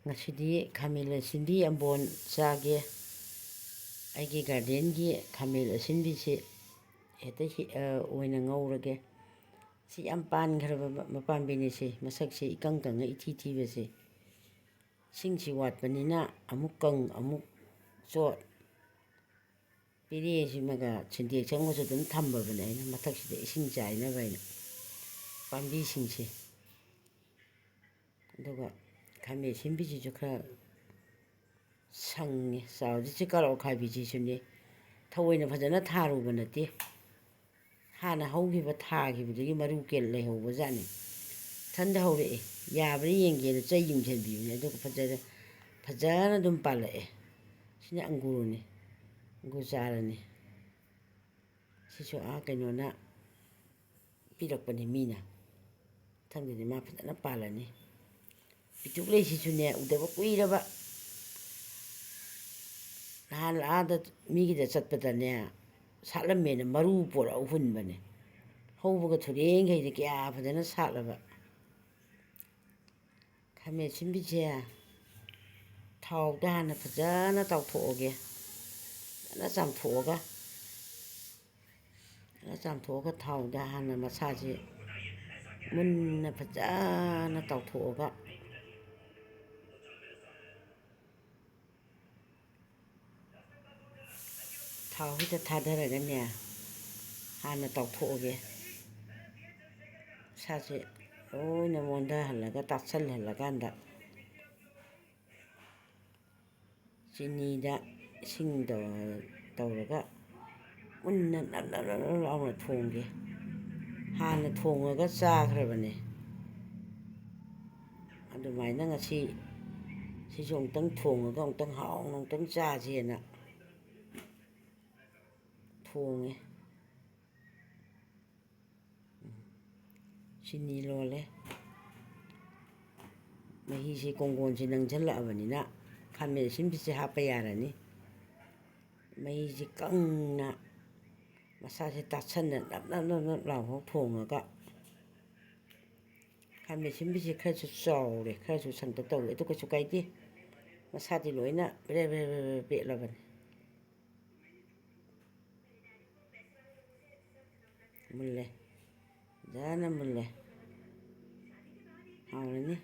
ꯉꯁꯤꯗꯤ ꯈꯥꯃꯦꯟ ꯑꯁꯤꯟꯕꯤ ꯑꯝꯕꯣꯟ ꯆꯥꯒꯦ. ꯑꯩꯒꯤ ꯒꯥꯔꯗꯦꯟꯒꯤ ꯈꯥꯃꯦꯟ ꯑꯁꯤꯟꯕꯤꯁꯤ ꯍꯦꯛꯇ ꯑꯣꯏꯅ ꯉꯧꯔꯒꯦ. ꯁꯤ ꯌꯥꯝ ꯄꯥꯟꯈ꯭ꯔꯕ ꯃꯄꯥꯝꯕꯤꯅꯤ. ꯁꯤ ꯃꯁꯛꯁꯤ ꯏꯀꯪ ꯀꯪꯉ ꯏꯊꯤ ꯊꯤꯕꯁꯤ. ꯏꯁꯤꯡꯁꯤ ꯋꯥꯠꯄꯅꯤꯅ ꯑꯃꯨꯛ ꯀꯪ ꯑꯃꯨꯛ ꯆꯣꯠ. ꯄꯦꯔꯦꯁꯤꯃꯒ ꯁꯤꯟꯇꯦꯛꯁ ꯑꯃꯒꯁꯨ ꯑꯗꯨꯝ ꯊꯝꯃꯕꯅꯦ ꯑꯩꯅ ꯃꯊꯛꯁꯤꯗ ꯏꯁꯤꯡ ꯆꯥꯏꯅꯕ ꯍꯥꯏꯅ ꯄꯥꯝꯕꯤꯁꯤꯡꯁꯤ. ꯑꯗꯨꯒ ꯈꯥꯃꯦꯟ ꯑꯁꯤꯟꯕꯤꯁꯤꯁꯨ ꯈꯔ ꯁꯪꯉꯦ ꯆꯥꯎꯔꯤꯁꯤ. ꯀꯥꯔꯣꯠ ꯑꯈꯥꯕꯤꯁꯤꯁꯨꯅꯦ ꯊꯑꯣꯏꯅ ꯐꯖꯅ ꯊꯥꯔꯨꯕ ꯅꯠꯇꯦ. ꯍꯥꯟꯅ ꯍꯧꯈꯤꯕ ꯊꯥꯈꯤꯕꯗꯨꯒꯤ ꯃꯔꯨ ꯂꯩꯍꯧꯕ ꯖꯥꯠꯅꯤ. ꯊꯟꯗ ꯍꯧꯔꯛꯑꯦ. ꯌꯥꯕ꯭ꯔꯥ ꯌꯦꯡꯒꯦꯅ ꯆꯩ ꯌꯨꯡꯁꯤꯟꯕꯤꯕꯅꯦ. ꯑꯗꯨꯒ ꯐꯖꯅ ꯑꯗꯨꯝ ꯄꯥꯜꯂꯛꯑꯦ. ꯁꯤꯅ ꯑꯪꯒꯨꯔꯅꯤ. ꯑꯪꯒꯨꯔ ꯆꯥꯔꯅꯤ. ꯁꯤꯁꯨ ꯀꯩꯅꯣꯅ ꯄꯤꯔꯛꯄꯅꯤ ꯃꯤꯅ. ꯃꯊꯪꯗꯗꯤ ꯃꯥ ꯐꯖꯅ ꯄꯥꯜꯂꯅꯤ. ꯄꯤꯇꯨꯛꯂꯩꯁꯤꯁꯨꯅꯦ ꯎꯗꯕ ꯀꯨꯏꯔꯕ. ꯅꯍꯥꯟ ꯑꯥꯗ ꯃꯤꯒꯤꯗ ꯆꯠꯄꯗꯅꯦ ꯁꯥꯠꯂꯝꯃꯦꯅ ꯃꯔꯨ ꯄꯣꯔꯛꯑ ꯍꯨꯟꯕꯅꯦ. ꯍꯧꯕꯒ ꯊꯨꯔꯦꯡꯈꯩꯗꯤ ꯀꯌꯥ ꯐꯖꯅ ꯁꯥꯠꯂꯕ. ꯈꯥꯃꯦꯟ ꯑꯁꯤꯟꯕꯤꯁꯦ ꯊꯥꯎꯗ ꯍꯥꯟꯅ ꯐꯖꯅ ꯇꯥꯎꯊꯣꯛꯑꯒꯦ. ꯐꯖꯅ ꯆꯥꯝꯊꯣꯛꯑꯒ ꯊꯥꯎꯗ ꯍꯥꯟꯅ ꯃꯁꯥꯁꯦ ꯃꯨꯟꯅ ꯐꯖꯅ ꯇꯥꯎꯊꯣꯛꯑꯒ ꯊꯥꯎꯁꯤꯗ ꯊꯥꯗꯔꯒꯅꯦ ꯍꯥꯟꯅ ꯇꯥꯎꯊꯣꯛꯑꯒꯦ. ꯃꯁꯥꯁꯦ ꯂꯣꯏꯅ ꯃꯣꯟꯊꯍꯜꯂꯒ ꯇꯥꯁꯜꯍꯜꯂꯀꯥꯟꯗ ꯆꯤꯅꯤꯗ ꯏꯁꯤꯡ ꯇꯧꯔꯒ ꯃꯨꯟꯅ ꯅꯞ ꯂꯥꯎꯅ ꯊꯣꯡꯒꯦ. ꯍꯥꯟꯅ ꯊꯣꯡꯉꯒ ꯆꯥꯈ꯭ꯔꯕꯅꯦ. ꯑꯗꯨꯃꯥꯏꯅ ꯉꯁꯤ ꯁꯤꯁꯨ ꯑꯃꯨꯛꯇꯪ ꯊꯣꯡꯉꯒ ꯑꯃꯨꯛꯇꯪ ꯍꯥꯎꯅ ꯑꯃꯨꯛꯇꯪ ꯆꯥꯁꯦꯅ ꯊꯣꯡꯉꯦ. ꯆꯤꯅꯤ ꯂꯣꯜꯂꯦ. ꯃꯍꯤꯁꯤ ꯀꯣꯡꯒꯣꯟꯁꯤ ꯅꯪꯁꯤꯜꯂꯛꯑꯕꯅꯤꯅ ꯈꯥꯃꯦꯟ ꯑꯁꯤꯟꯕꯤꯁꯦ ꯍꯥꯞꯄ ꯌꯥꯔꯅꯤ. ꯃꯍꯤꯁꯤ ꯀꯪꯅ ꯃꯁꯥꯁꯦ ꯇꯥꯁꯟꯅ ꯅꯞ ꯂꯥꯎꯅ ꯊꯣꯡꯉꯒ. ꯈꯥꯃꯦꯟ ꯑꯁꯤꯟꯕꯤꯁꯦ ꯈꯔꯁꯨ ꯆꯥꯎꯔꯦ. ꯈꯔꯁꯨ ꯁꯪꯇꯛ ꯇꯧꯋꯦ. ꯑꯗꯨ ꯀꯩꯁꯨ ꯀꯥꯏꯗꯦ. ꯃꯁꯥꯗꯤ ꯂꯣꯏꯅ ꯕꯦꯔꯦ ꯄꯦꯠꯂꯕꯅꯤ. ꯃꯨꯜꯂꯦ. ꯐꯖꯅ ꯃꯨꯜꯂꯦ. ꯍꯥꯎꯔꯅꯤ.